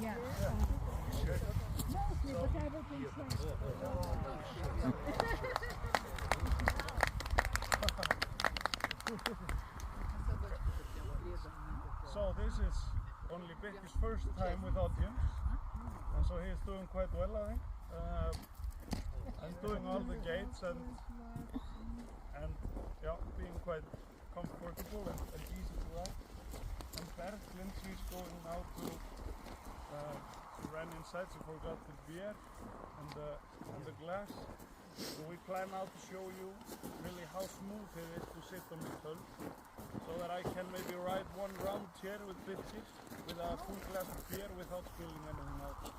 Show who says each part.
Speaker 1: Yeah.
Speaker 2: Mostly, but everything's
Speaker 3: So this is only Becky's first time with audience, and so he's doing quite well, I think. He's doing all the gates and yeah, being quite comfortable and easy to ride. And Berglind, she's going now to run inside. She forgot the beer and the glass. So we plan now to show you really how smooth it is to sit on the hull, so that I can maybe ride one round here with Birgir with a full glass of beer without spilling anything out.